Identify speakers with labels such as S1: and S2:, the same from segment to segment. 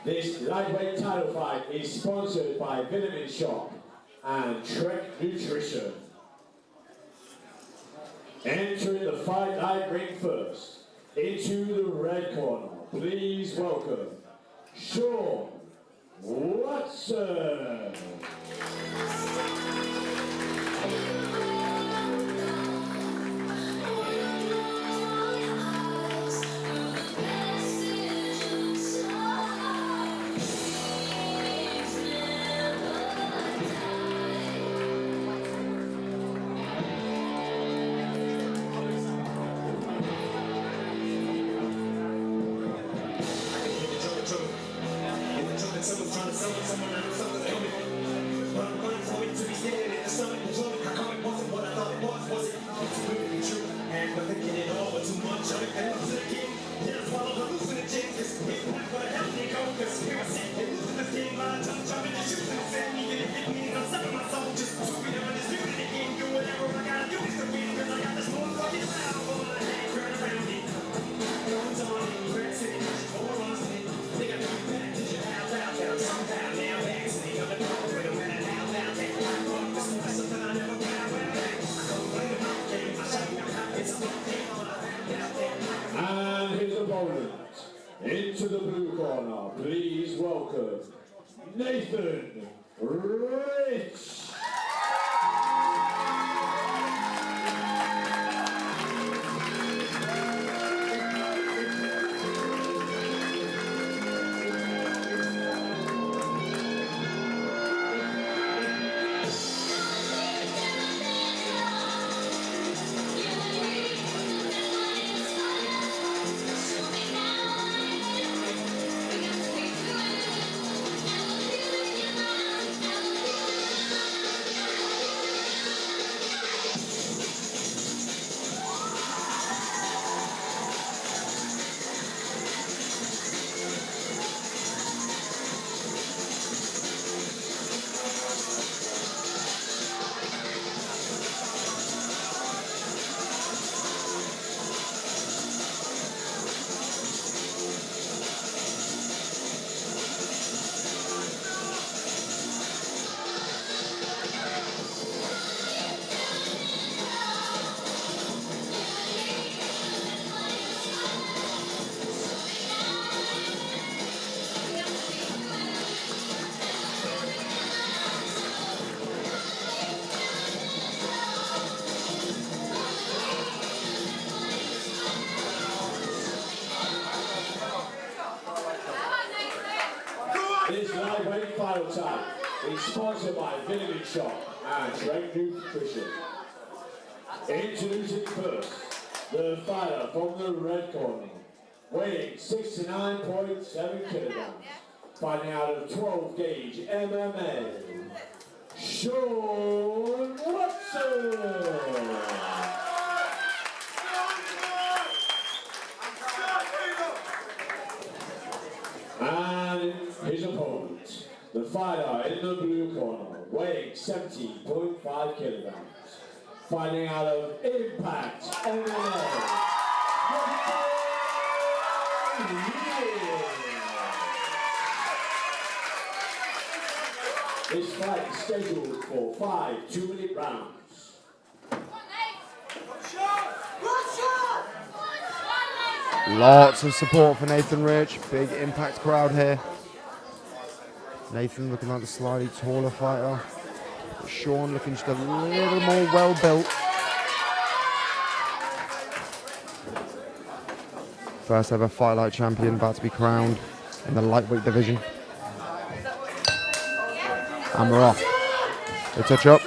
S1: This lightweight title fight is sponsored by Vitamin Shop and Trek Nutrition. Entering the FightLight ring first, into the red corner, please welcome Sean Watson. Into the blue corner, please welcome Nathan Rich. This lightweight final time is sponsored by Vitamin Shop and Trek Nutrition. Introducing first, the fighter from the red corner, weighing 69.7 kilograms, fighting out of 12-gauge MMA, Sean Watson. And his opponent, the fighter in the blue corner, weighing 70.5 kilograms, fighting out of Impact MMA. This fight is scheduled for 5 2-minute rounds.
S2: Lots of support for Nathan Rich, big Impact crowd here. Nathan looking like the slightly taller fighter, but Sean looking just a little more well built. First ever FightLight champion about to be crowned in the lightweight division. And we're off. They touch up.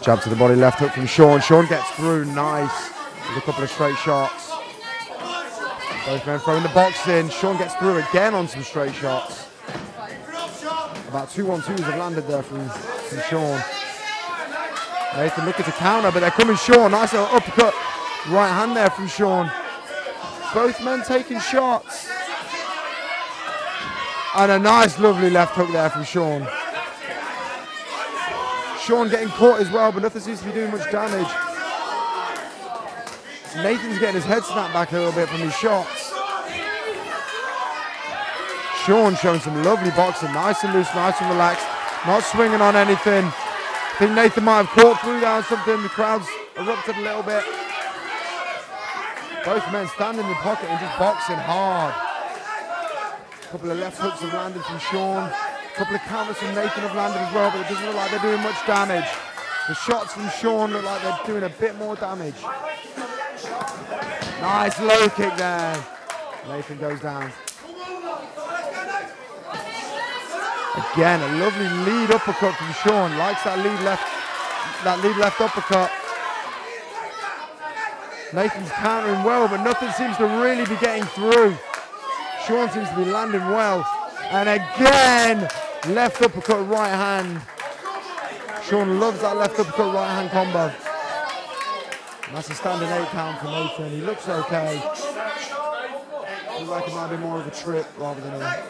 S2: Jab to the body, left hook from Sean. Sean gets through, nice. With a couple of straight shots. Both men throwing the box in. Sean gets through again on some straight shots. About 2-on-2s have landed there from Sean. Nathan looking to counter, but they're coming Sean. Nice little uppercut. Right hand there from Sean. Both men taking shots. And a nice, lovely left hook there from Sean. Sean getting caught as well, but nothing seems to be doing much damage. Nathan's getting his head snapped back a little bit from his shots. Sean showing some lovely boxing, nice and loose, nice and relaxed, not swinging on anything. I think Nathan might have caught through there on something. The crowd's erupted a little bit. Both men standing in the pocket and just boxing hard. A couple of left hooks have landed from Sean. A couple of counters from Nathan have landed as well, but it doesn't look like they're doing much damage. The shots from Sean look like they're doing a bit more damage. Nice low kick there. Nathan goes down. Again, a lovely lead uppercut from Sean. Likes that lead left uppercut. Nathan's countering well, but nothing seems to really be getting through. Sean seems to be landing well. And again, left uppercut, right hand. Sean loves that left uppercut, right hand combo. And that's a standing 8 count for Nathan. He looks okay. Looks like it might be more of a trip rather than a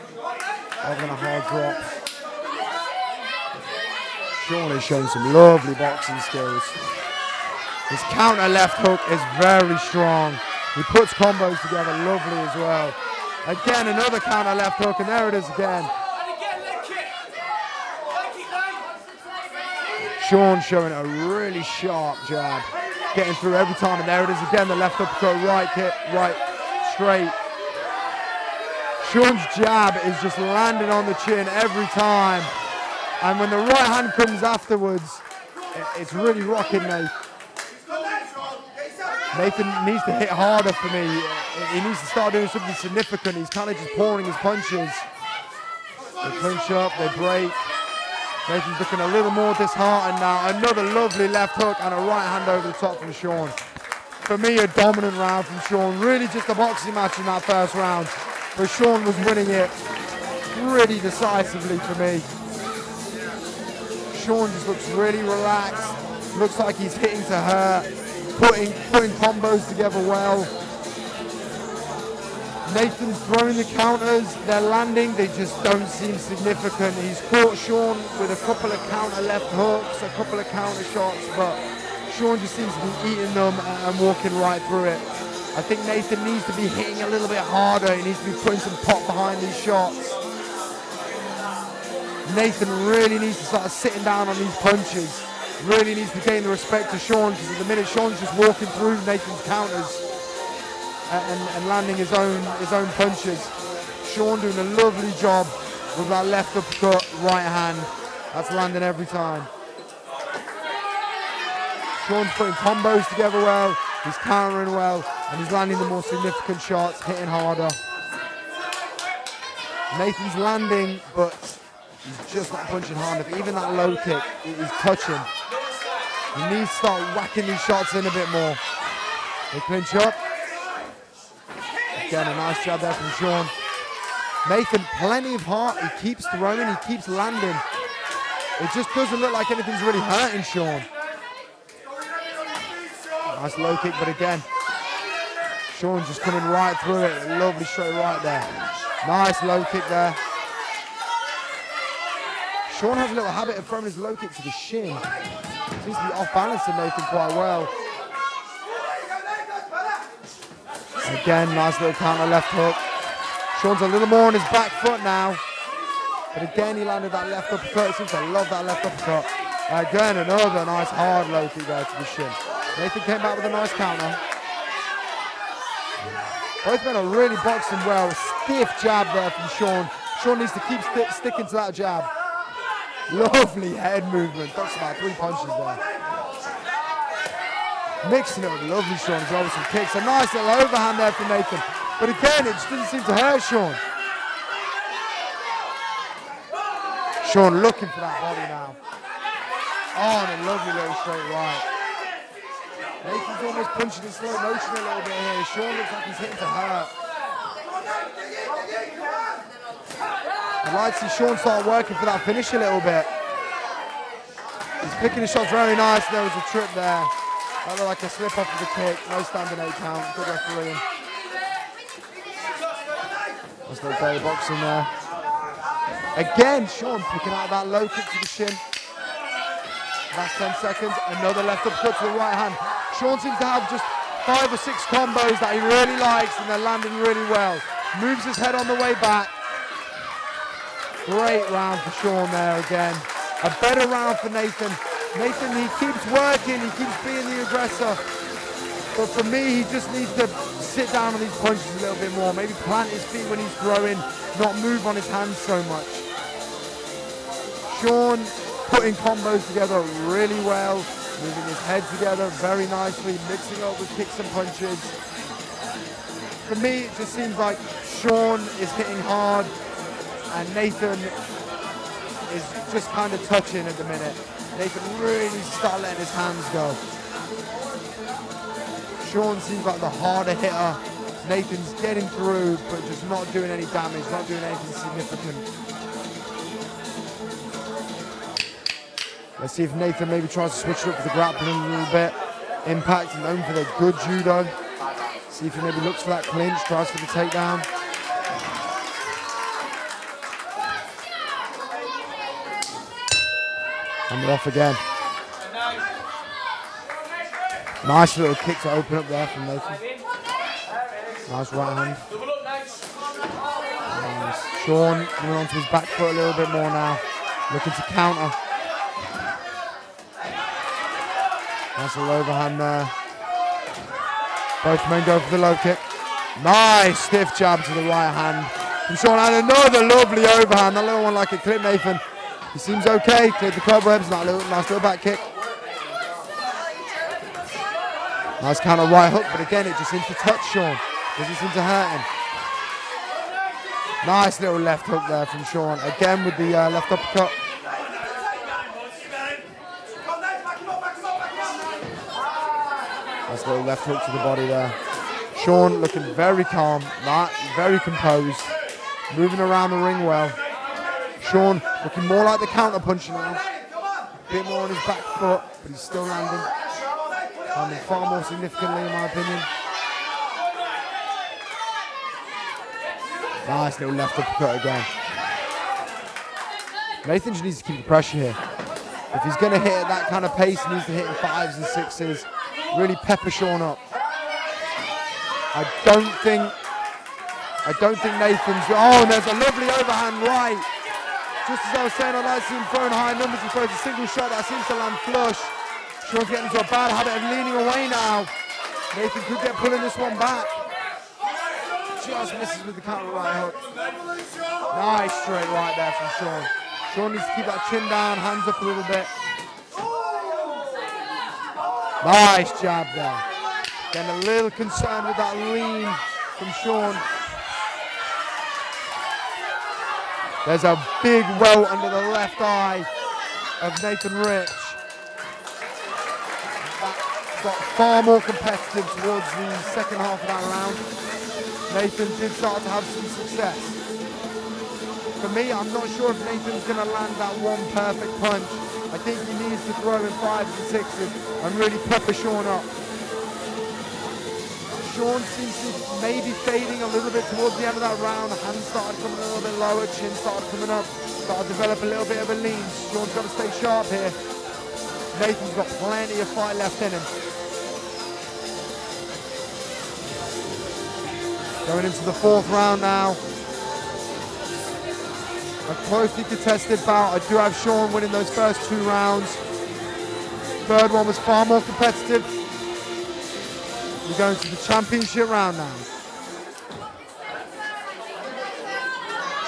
S2: hard drop. Sean is showing some lovely boxing skills. His counter left hook is very strong. He puts combos together lovely as well. Again, another counter left hook, and there it is again. Sean showing a really sharp jab, getting through every time, and there it is again, the left uppercut, right kick, right, straight. Sean's jab is just landing on the chin every time, and when the right hand comes afterwards, it's really rocking Nathan. Nathan needs to hit harder for me. He needs to start doing something significant. He's kind of just pouring his punches. They clinch up, they break. Nathan's looking a little more disheartened now. Another lovely left hook and a right hand over the top from Sean. For me, a dominant round from Sean. Really just a boxing match in that first round. But Sean was winning it pretty decisively for me. Sean just looks really relaxed. Looks like he's hitting to hurt. Putting combos together well. Nathan's throwing the counters, they're landing, they just don't seem significant. He's caught Sean with a couple of counter left hooks, a couple of counter shots, but Sean just seems to be eating them and walking right through it. I think Nathan needs to be hitting a little bit harder. He needs to be putting some pop behind these shots. Nathan really needs to start sitting down on these punches. Really needs to gain the respect of Sean, because at the minute Sean's just walking through Nathan's counters and landing his own punches. Sean doing a lovely job with that left uppercut, right hand. That's landing every time. Sean's putting combos together well, he's countering well, and he's landing the more significant shots, hitting harder. Nathan's landing, but he's just not punching hard enough. Even that low kick, he's touching. He needs to start whacking these shots in a bit more. They clinch up. Again, a nice jab there from Sean. Nathan, plenty of heart. He keeps throwing, he keeps landing. It just doesn't look like anything's really hurting Sean. Nice low kick, but again, Sean just coming right through it. Lovely straight right there. Nice low kick there. Sean has a little habit of throwing his low kick to the shin. Seems to be off balancing Nathan quite well. Again, nice little counter left hook. Sean's a little more on his back foot now. But again, he landed that left uppercut. He seems to love that left uppercut. Again, another nice hard low kick there to the shin. Nathan came back with a nice counter. Both men are really boxing well. Stiff jab there from Sean. Sean needs to keep sticking to that jab. Lovely head movement. That's about 3 punches there. Mixing it with lovely Sean as well with some kicks. A nice little overhand there from Nathan. But again, it just doesn't seem to hurt Sean. Sean looking for that body now. Oh, and a lovely little straight right. Nathan's almost punching in slow motion a little bit here. Sean looks like he's hitting to hurt. I'd like to see Sean start working for that finish a little bit. He's picking his shots very nice. There was a trip there. That looked like a slip off of the kick. No standing 8 count. Good refereeing. There's no belly boxing there. Again, Sean picking out that low kick to the shin. Last 10 seconds. Another left uppercut to the right hand. Sean seems to have just 5 or 6 combos that he really likes, and they're landing really well. Moves his head on the way back. Great round for Sean there again. A better round for Nathan. Nathan, he keeps working, he keeps being the aggressor. But for me, he just needs to sit down on these punches a little bit more. Maybe plant his feet when he's throwing, not move on his hands so much. Sean putting combos together really well, moving his head together very nicely, mixing up with kicks and punches. For me, it just seems like Sean is hitting hard and Nathan is just kind of touching at the minute. Nathan really needs to start letting his hands go. Sean seems like the harder hitter. Nathan's getting through, but just not doing any damage, not doing anything significant. Let's see if Nathan maybe tries to switch it up for the grappling a little bit. Impact known for their good judo. See if he maybe looks for that clinch, tries for the takedown. And they're off again. Nice little kick to open up there from Nathan. Nice right hand. Nice. Sean coming onto his back foot a little bit more now. Looking to counter. Nice little overhand there. Both men go for the low kick. Nice stiff jab to the right hand from Sean. And another lovely overhand. That little one like a clip, Nathan. He seems okay. Cleared the cobwebs. Nice little back kick. Nice counter right hook, but again, it just seems to touch Sean. Doesn't seem to hurt him. Nice little left hook there from Sean. Again with the left uppercut. Nice little left hook to the body there. Sean looking very calm, very composed. Moving around the ring well. Sean looking more like the counter puncher now. A bit more on his back foot, but he's still landing. Landing far more significantly in my opinion. Nice little left uppercut again. Nathan just needs to keep the pressure here. If he's going to hit at that kind of pace, he needs to hit in 5s and 6s. Really pepper Sean up. I don't think Nathan's... Oh, and there's a lovely overhand right. Just as I was saying, I'd like to see him throwing high numbers. He throws a single shot that seems to land flush. Sean's getting into a bad habit of leaning away now. Nathan could get pulling this one back. Just misses with the counter right hook. Nice straight right there from Sean. Sean needs to keep that chin down, hands up a little bit. Nice jab there. Getting a little concerned with that lean from Sean. There's a big welt under the left eye of Nathan Rich. That got far more competitive towards the second half of that round. Nathan did start to have some success. For me, I'm not sure if Nathan's going to land that one perfect punch. I think he needs to throw in 5s and 6s and really pepper Sean up. Sean seems to maybe fading a little bit towards the end of that round. The hands started coming a little bit lower, chin started coming up, started to develop a little bit of a lean. Sean's got to stay sharp here. Nathan's got plenty of fight left in him. Going into the 4th round now. A closely contested bout. I do have Sean winning those first 2 rounds. 3rd one was far more competitive. We're going to the championship round now.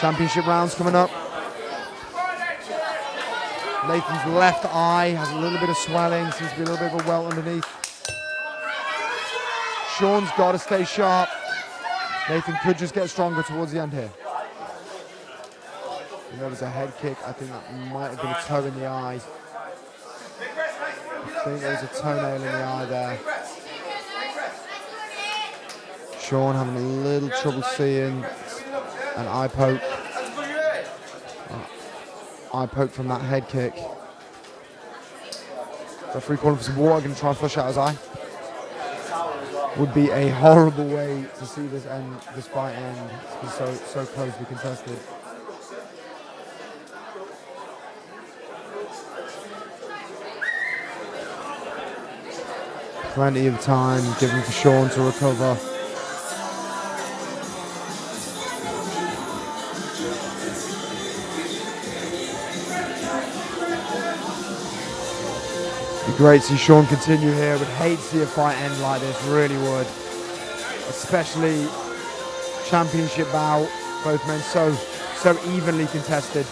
S2: Championship round's coming up. Nathan's left eye has a little bit of swelling, seems to be a little bit of a welt underneath. Sean's got to stay sharp. Nathan could just get stronger towards the end here. And there was a head kick. I think that might have been a toe in the eye. I think there was a toenail in the eye there. Sean having a little trouble seeing an eye poke. Eye poke from that head kick. Referee calling for some water, going to try and flush out his eye. Would be a horrible way to see this fight end. It's been so closely contested. Plenty of time given for Sean to recover. Be great to see Sean continue here. Would hate to see a fight end like this, really would. Especially championship bout, both men so evenly contested.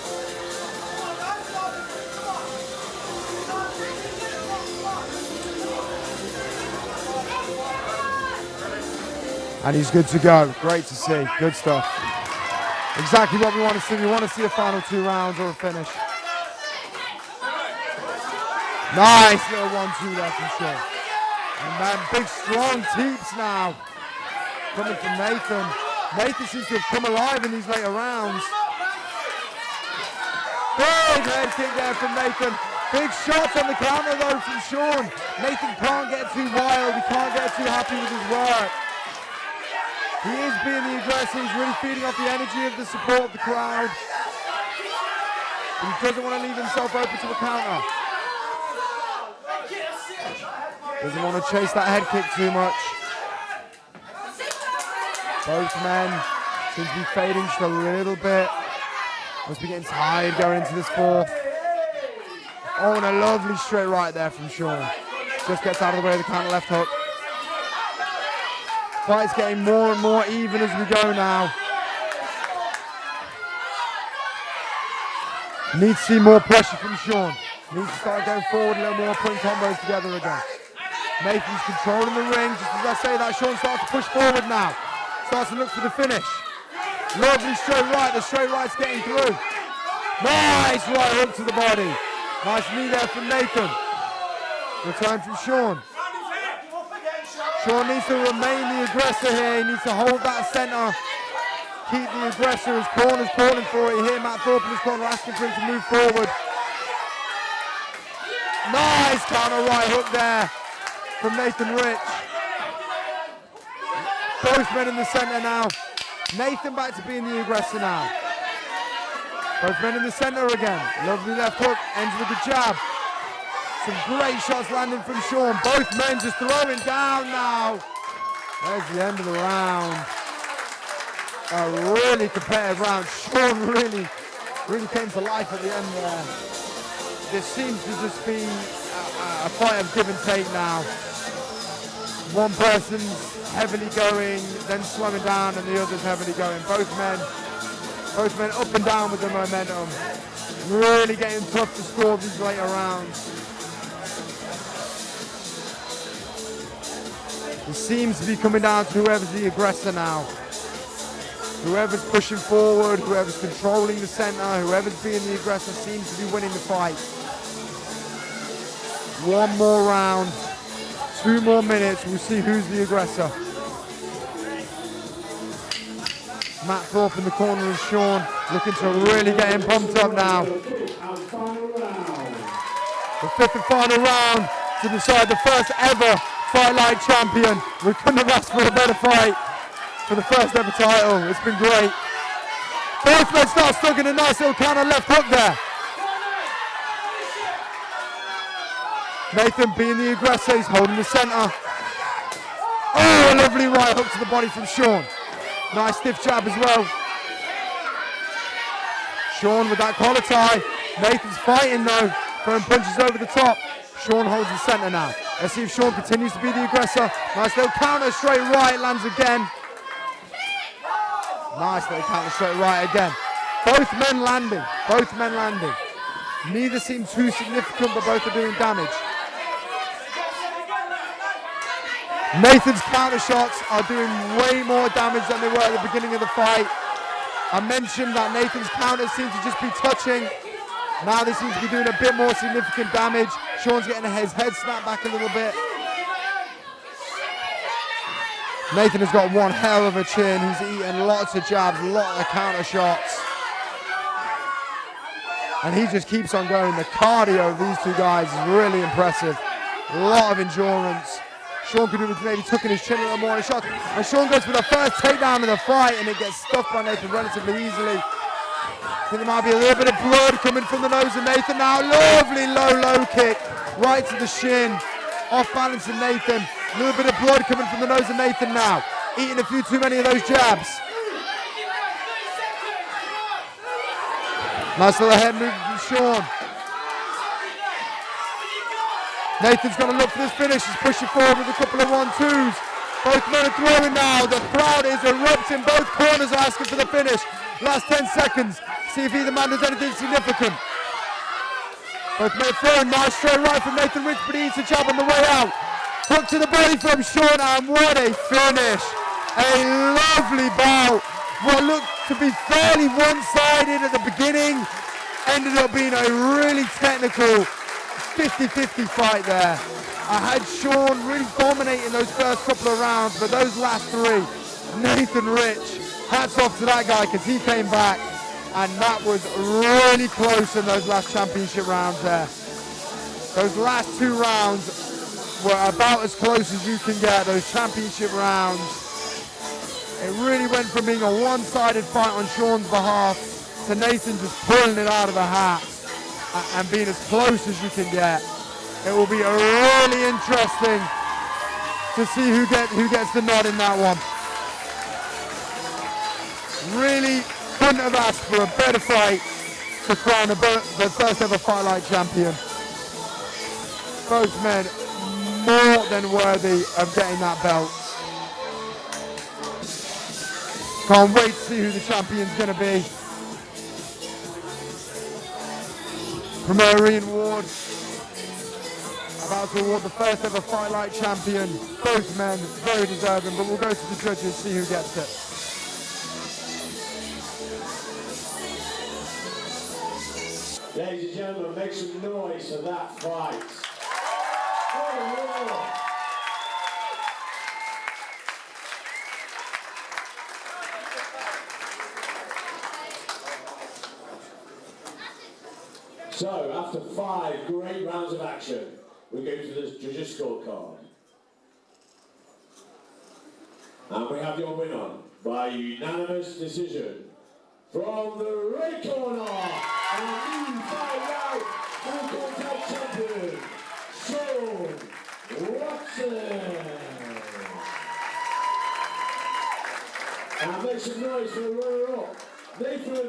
S2: And he's good to go. Great to see. Good stuff. Exactly what we want to see. We want to see a final 2 rounds or a finish. Nice little 1-2 there from Sean. And then big strong teeps now coming from Nathan. Nathan seems to have come alive in these later rounds. Big head kick there from Nathan. Big shots on the counter though from Sean. Nathan can't get too wild. He can't get too happy with his work. He is being the aggressor. He's really feeding off the energy of the support of the crowd. He doesn't want to leave himself open to a counter. Doesn't want to chase that head kick too much. Both men seem to be fading just a little bit. Must be getting tired going into this 4th. Oh, and a lovely straight right there from Sean. Just gets out of the way of the counter left hook. Fight's getting more and more even as we go now. Need to see more pressure from Sean. Needs to start going forward a little more, putting combos together again. Nathan's controlling the ring. Just as I say that, Sean starts to push forward now. Starts to look for the finish. Lovely straight right. The straight right's getting through. Nice right hook to the body. Nice knee there from Nathan. Return from Sean. Sean needs to remain the aggressor here. He needs to hold that center. Keep the aggressor. His corner's calling for it here. Matt Thorpe in his corner asking for him to move forward. Nice counter right hook there from Nathan Rich. Both men in the center now. Nathan back to being the aggressor now. Both men in the center again. Lovely left hook, ends with the jab. Some great shots landing from Sean. Both men just throwing down now. There's the end of the round. A really competitive round. Sean really came to life at the end there. This seems to just be a fight of give and take now. One person's heavily going, then slowing down, and the other's heavily going. Both men up and down with the momentum. Really getting tough to score these later rounds. It seems to be coming down to whoever's the aggressor now. Whoever's pushing forward, whoever's controlling the center, whoever's being the aggressor seems to be winning the fight. One more round, 2 more minutes, we'll see who's the aggressor. Matt Thorpe in the corner of Sean, looking to really get him pumped up now. The 5th and final round to decide the first ever FightLight champion. We couldn't have asked for a better fight for the first ever title. It's been great. Both men start stuck in a nice little counter left hook there. Nathan being the aggressor, he's holding the center. Oh, a lovely right hook to the body from Sean. Nice stiff jab as well. Sean with that collar tie. Nathan's fighting though, throwing punches over the top. Sean holds the center now. Let's see if Sean continues to be the aggressor. Nice little counter straight right, lands again. Nice little counter straight right again. Both men landing, Neither seem too significant, but both are doing damage. Nathan's counter shots are doing way more damage than they were at the beginning of the fight. I mentioned that Nathan's counters seem to just be touching. Now they seem to be doing a bit more significant damage. Sean's getting his head snapped back a little bit. Nathan has got one hell of a chin. He's eating lots of jabs, lots of counter shots. And he just keeps on going. The cardio of these two guys is really impressive. A lot of endurance. Sean could do with maybe tucking his chin a little more in shots. And Sean goes for the first takedown of the fight, and it gets stuffed by Nathan relatively easily. I think there might be a little bit of blood coming from the nose of Nathan now. Lovely low kick right to the shin. Off balance of Nathan. A little bit of blood coming from the nose of Nathan now. Eating a few too many of those jabs. Nice little head movement from Sean. Nathan's going to look for this finish. He's pushing forward with a couple of 1-2s. Both men are throwing now. The crowd is erupting. Both corners are asking for the finish. Last 10 seconds. See if either man does anything significant. Both men are throwing. Nice straight right from Nathan Rich, but he eats a jab on the way out. Hook to the body from Sean, and what a finish. A lovely bout. What looked to be fairly one-sided at the beginning ended up being a really technical 50-50 fight there. I had Sean really dominating those first couple of rounds, but those last three, Nathan Rich, hats off to that guy because he came back, and that was really close in those last championship rounds there. Those last 2 rounds were about as close as you can get, those championship rounds. It really went from being a one-sided fight on Sean's behalf to Nathan just pulling it out of the hat and being as close as you can get. It will be really interesting to see who gets the nod in that one. Really couldn't have asked for a better fight to crown the first ever FightLight champion. Both men more than worthy of getting that belt. Can't wait to see who the champion's going to be. Promoter Ian Ward about to award the first ever FightLight champion. Both men very deserving, but we'll go to the judges, see who gets it.
S1: Ladies and gentlemen, make some noise for that fight. Oh, so, after 5 great rounds of action, we go to the judges' scorecard. And we have your winner by unanimous decision from the red corner, our new FightLight World Tag Champion, Sean Watson. And make some noise for the runner-up, Nathan